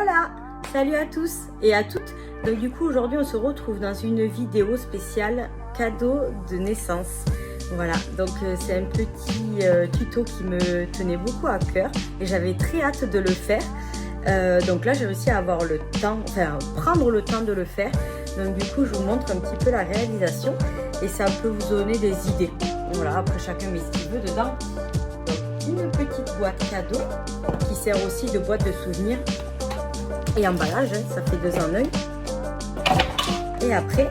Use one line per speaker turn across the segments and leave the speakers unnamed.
Hola! Salut à tous et à toutes. Donc du coup aujourd'hui on se retrouve dans une vidéo spéciale cadeau de naissance. Voilà, donc c'est un petit tuto qui me tenait beaucoup à cœur et j'avais très hâte de le faire. Donc là j'ai réussi à avoir le temps, enfin prendre le temps de le faire. Donc du coup je vous montre un petit peu la réalisation et ça peut vous donner des idées. Voilà, après chacun met ce qu'il veut dedans. Donc une petite boîte cadeau qui sert aussi de boîte de souvenirs et emballage, hein, ça fait 2 en 1. Et après,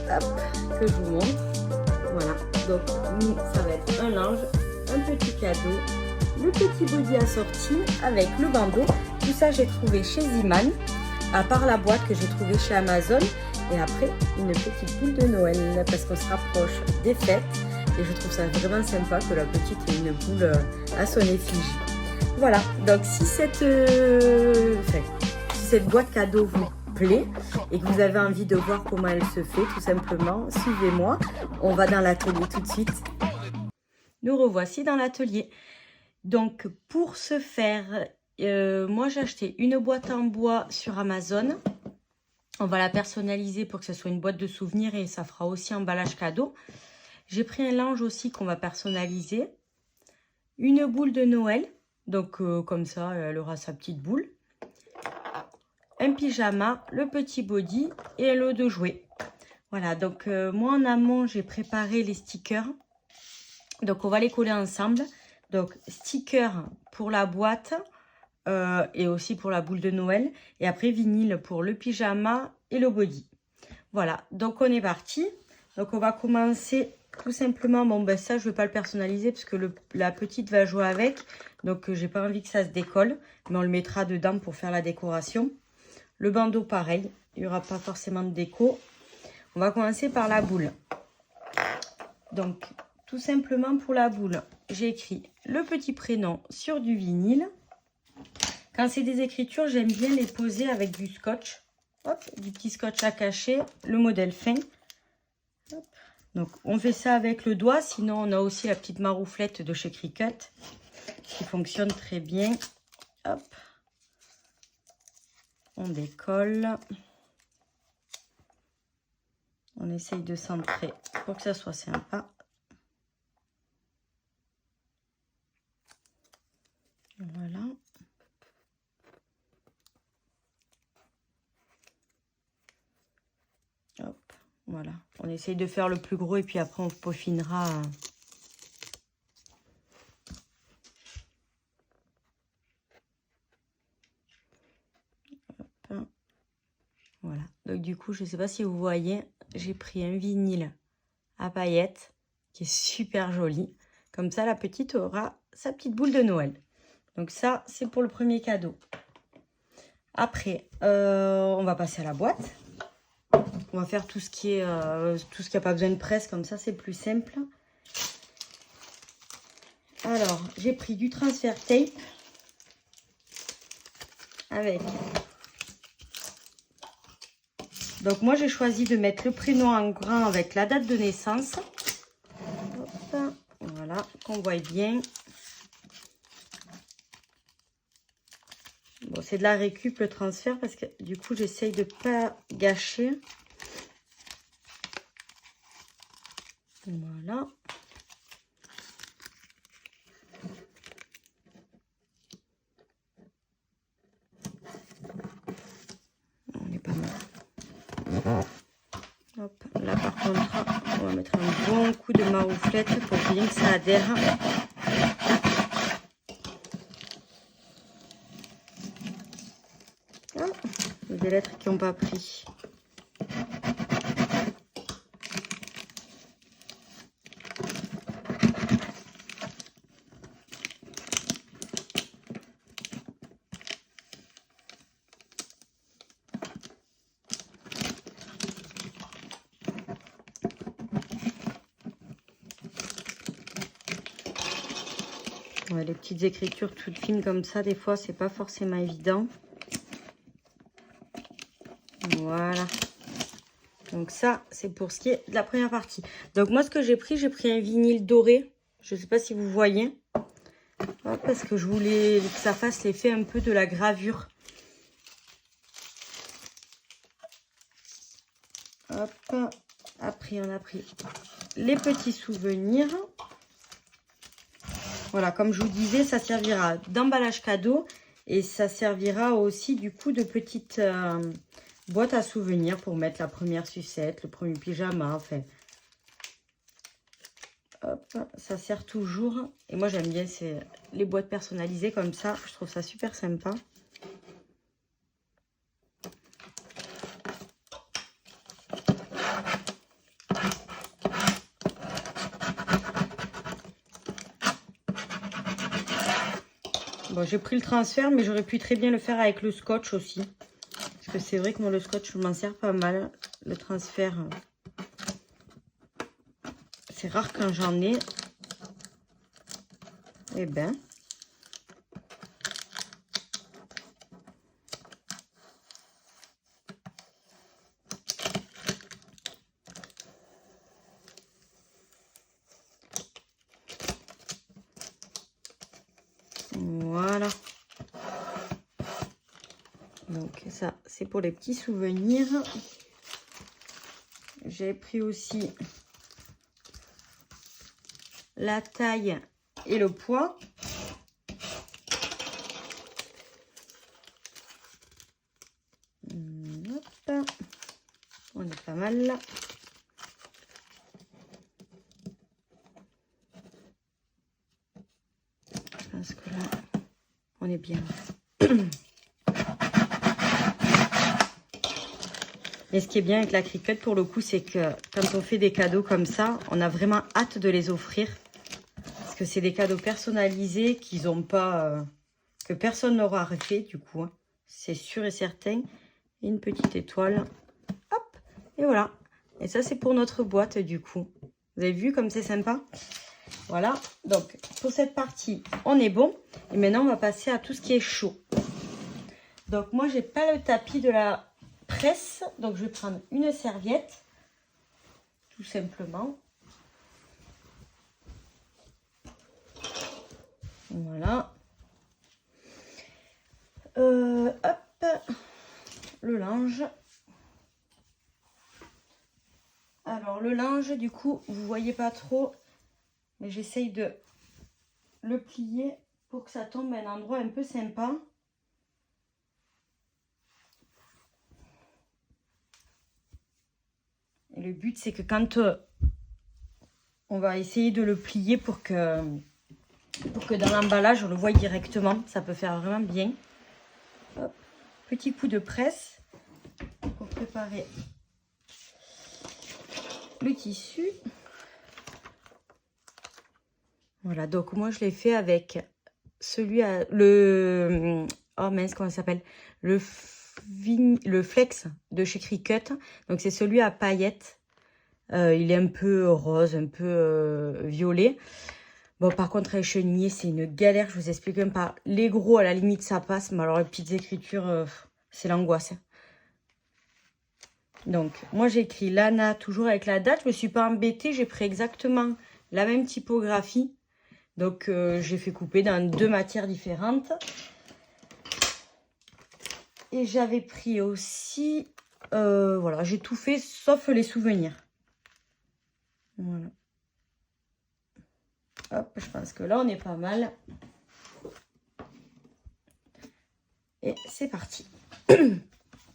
hop, que je vous montre. Voilà, donc ça va être un linge, un petit cadeau, le petit body assorti avec le bandeau. Tout ça j'ai trouvé chez Ziman, à part la boîte que j'ai trouvée chez Amazon. Et après, une petite boule de Noël, parce qu'on se rapproche des fêtes. Et je trouve ça vraiment sympa que la petite ait une boule à son effigie. Voilà, donc si cette boîte cadeau vous plaît et que vous avez envie de voir comment elle se fait, tout simplement, suivez-moi. On va dans l'atelier tout de suite. Nous revoici dans l'atelier. Donc pour ce faire, moi j'ai acheté une boîte en bois sur Amazon. On va la personnaliser pour que ce soit une boîte de souvenirs et ça fera aussi emballage cadeau. J'ai pris un linge aussi qu'on va personnaliser. Une boule de Noël, donc comme ça elle aura sa petite boule. Un pyjama, le petit body et un lot de jouets. Voilà, donc moi en amont j'ai préparé les stickers. Donc on va les coller ensemble. Donc stickers pour la boîte et aussi pour la boule de Noël. Et après vinyle pour le pyjama et le body. Voilà, donc on est parti. Donc on va commencer tout simplement. Bon ben ça je ne vais pas le personnaliser parce que la petite va jouer avec. Donc j'ai pas envie que ça se décolle. Mais on le mettra dedans pour faire la décoration. Le bandeau pareil, il n'y aura pas forcément de déco. On va commencer par la boule. Donc tout simplement pour la boule, j'ai écrit le petit prénom sur du vinyle. Quand c'est des écritures, j'aime bien les poser avec du scotch. Hop, du petit scotch à cacher, le modèle fin. Hop. Donc on fait ça avec le doigt, sinon on a aussi la petite marouflette de chez Cricut qui fonctionne très bien. Hop. On décolle. On essaye de centrer pour que ça soit sympa. Voilà. Hop, voilà. On essaye de faire le plus gros et puis après on peaufinera. Hop. Voilà. Donc du coup, je ne sais pas si vous voyez, j'ai pris un vinyle à paillettes qui est super joli. Comme ça, la petite aura sa petite boule de Noël. Donc ça, c'est pour le premier cadeau. Après, on va passer à la boîte. On va faire tout ce qui est tout ce qui n'a pas besoin de presse, comme ça c'est plus simple. Alors, j'ai pris du transfert tape avec. Donc moi j'ai choisi de mettre le prénom en grand avec la date de naissance. Hop, voilà, qu'on voit bien. Bon, c'est de la récup le transfert parce que du coup j'essaye de ne pas gâcher. Voilà. On est pas mal. Hop, là par contre, on va mettre un bon coup de marouflette pour bien que ça adhère. Ah, il y a des lettres qui n'ont pas pris. Ouais, les petites écritures toutes fines comme ça, des fois, c'est pas forcément évident. Voilà. Donc ça, c'est pour ce qui est de la première partie. Donc moi, ce que j'ai pris un vinyle doré. Je ne sais pas si vous voyez. Hop, parce que je voulais que ça fasse l'effet un peu de la gravure. Hop. Après, on a pris les petits souvenirs. Voilà, comme je vous disais, ça servira d'emballage cadeau. Et ça servira aussi du coup de petite boîte à souvenirs pour mettre la première sucette, le premier pyjama. Enfin, hop, ça sert toujours. Et moi j'aime bien les boîtes personnalisées comme ça. Je trouve ça super sympa. Bon, j'ai pris le transfert, mais j'aurais pu très bien le faire avec le scotch aussi. Parce que c'est vrai que moi, le scotch, je m'en sers pas mal. Le transfert, c'est rare quand j'en ai. Eh ben. Voilà. Donc ça, c'est pour les petits souvenirs. J'ai pris aussi la taille et le poids. Hop. On est pas mal là. Je pense que là, on est bien. Et ce qui est bien avec la Cricut pour le coup, c'est que quand on fait des cadeaux comme ça, on a vraiment hâte de les offrir. Parce que c'est des cadeaux personnalisés qu'ils n'ont pas, que personne n'aura refait du coup. Hein. C'est sûr et certain. Et une petite étoile. Hop, et voilà. Et ça, c'est pour notre boîte du coup. Vous avez vu comme c'est sympa? Voilà, donc pour cette partie, on est bon. Et maintenant, on va passer à tout ce qui est chaud. Donc moi, j'ai pas le tapis de la presse, donc je vais prendre une serviette tout simplement. Voilà. Hop, le linge. Alors le linge, du coup, vous voyez pas trop, mais j'essaye de le plier pour que ça tombe à un endroit un peu sympa. Et le but, c'est que quand on va essayer de le plier pour que dans l'emballage, on le voit directement. Ça peut faire vraiment bien. Hop. Petit coup de presse pour préparer le tissu. Voilà, donc moi, je l'ai fait avec celui à le... Oh mince, comment ça s'appelle? Le Flex de chez Cricut. Donc, c'est celui à paillettes. Il est un peu rose, un peu violet. Bon, par contre, les chenillés, c'est une galère. Je vous explique même pas. Les gros, à la limite, ça passe. Mais alors, les petites écritures, c'est l'angoisse. Donc, moi, j'ai écrit Lana, toujours avec la date. Je me suis pas embêtée. J'ai pris exactement la même typographie. Donc, j'ai fait couper dans 2 matières différentes. Et j'avais pris aussi... voilà, j'ai tout fait, sauf les souvenirs. Voilà. Hop, je pense que là, on est pas mal. Et c'est parti.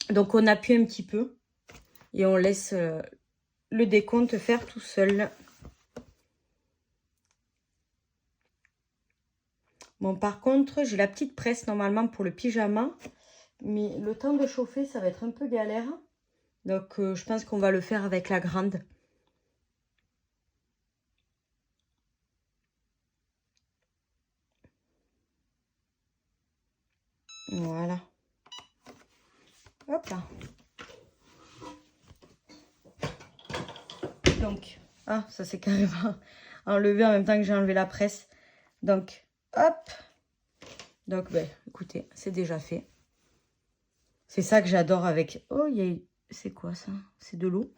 Donc, on appuie un petit peu. Et on laisse le décompte faire tout seul. Bon, par contre, j'ai la petite presse normalement pour le pyjama. Mais le temps de chauffer, ça va être un peu galère. Donc, je pense qu'on va le faire avec la grande. Voilà. Hop là. Donc, ah, ça s'est carrément enlevé en même temps que j'ai enlevé la presse. Donc, hop. Donc, ben, écoutez, c'est déjà fait. C'est ça que j'adore avec... Oh, il y a... C'est quoi ça? C'est de l'eau.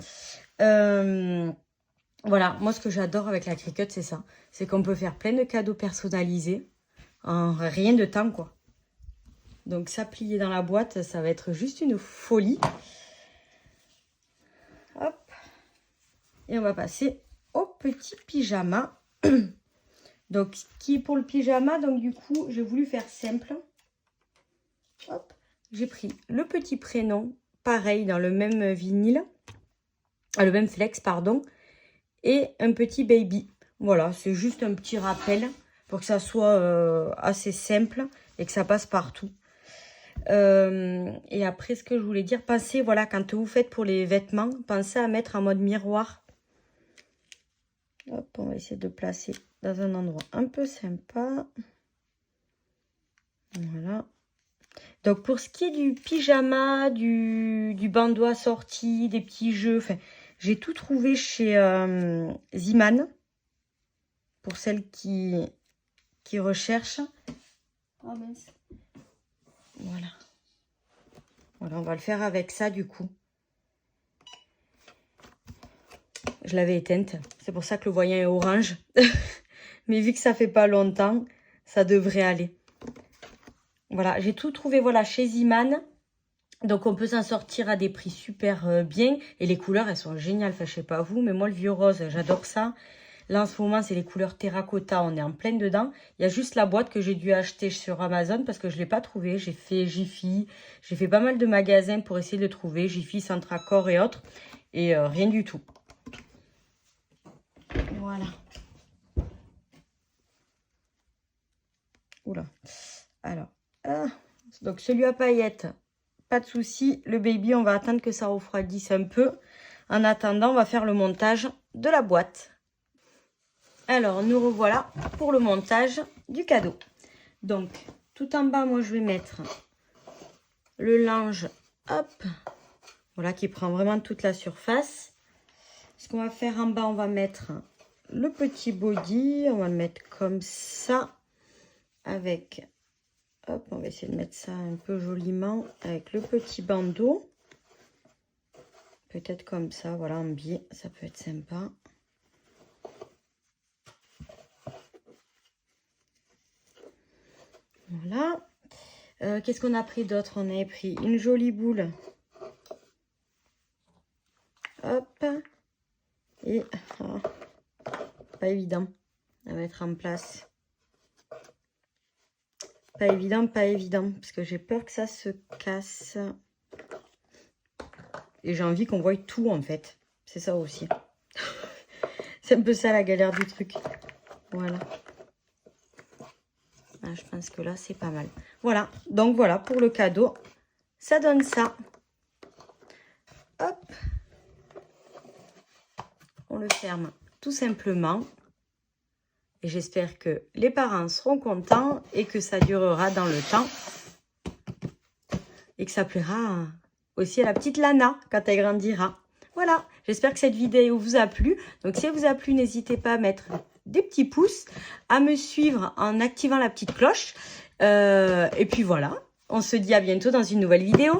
Voilà, moi, ce que j'adore avec la Cricut, c'est ça. C'est qu'on peut faire plein de cadeaux personnalisés en rien de temps, quoi. Donc, ça plié dans la boîte, ça va être juste une folie. Hop. Et on va passer au petit pyjama. Donc, qui est pour le pyjama, donc du coup, j'ai voulu faire simple. Hop. J'ai pris le petit prénom, pareil, dans le même vinyle. Le même flex, pardon. Et un petit baby. Voilà, c'est juste un petit rappel pour que ça soit assez simple et que ça passe partout. Et après, ce que je voulais dire, pensez, voilà, quand vous faites pour les vêtements, pensez à mettre en mode miroir. Hop, on va essayer de placer dans un endroit un peu sympa. Voilà. Donc, pour ce qui est du pyjama, du bandeau assorti, des petits jeux, enfin, j'ai tout trouvé chez Ziman. Pour celles qui recherchent. Oh mince. Voilà. Voilà, on va le faire avec ça du coup. Je l'avais éteinte. C'est pour ça que le voyant est orange. Mais vu que ça fait pas longtemps, ça devrait aller. Voilà, j'ai tout trouvé voilà, chez Ziman. Donc on peut s'en sortir à des prix super bien. Et les couleurs, elles sont géniales. Enfin, je sais pas vous, mais moi le vieux rose, j'adore ça. Là, en ce moment, c'est les couleurs terracotta. On est en plein dedans. Il y a juste la boîte que j'ai dû acheter sur Amazon parce que je ne l'ai pas trouvée. J'ai fait Jiffy. J'ai fait pas mal de magasins pour essayer de le trouver. Jiffy, Centracor et autres. Et rien du tout. Voilà. Oula. Alors. Donc, celui à paillettes, pas de souci. Le baby, on va attendre que ça refroidisse un peu. En attendant, on va faire le montage de la boîte. Alors, nous revoilà pour le montage du cadeau. Donc, tout en bas, moi, je vais mettre le linge, hop, voilà, qui prend vraiment toute la surface. Ce qu'on va faire en bas, on va mettre le petit body. On va le mettre comme ça, avec, hop, on va essayer de mettre ça un peu joliment, avec le petit bandeau. Peut-être comme ça, voilà, en biais, ça peut être sympa. Voilà. Qu'est-ce qu'on a pris d'autre? On avait pris une jolie boule. Hop. Et pas évident à mettre en place. Pas évident, parce que j'ai peur que ça se casse. Et j'ai envie qu'on voie tout en fait. C'est ça aussi. C'est un peu ça la galère du truc. Voilà. Ah, je pense que là, c'est pas mal. Voilà. Donc, voilà pour le cadeau. Ça donne ça. Hop. On le ferme tout simplement. Et j'espère que les parents seront contents et que ça durera dans le temps. Et que ça plaira aussi à la petite Lana quand elle grandira. Voilà. J'espère que cette vidéo vous a plu. Donc, si elle vous a plu, n'hésitez pas à mettre des petits pouces, à me suivre en activant la petite cloche. Et puis voilà, on se dit à bientôt dans une nouvelle vidéo.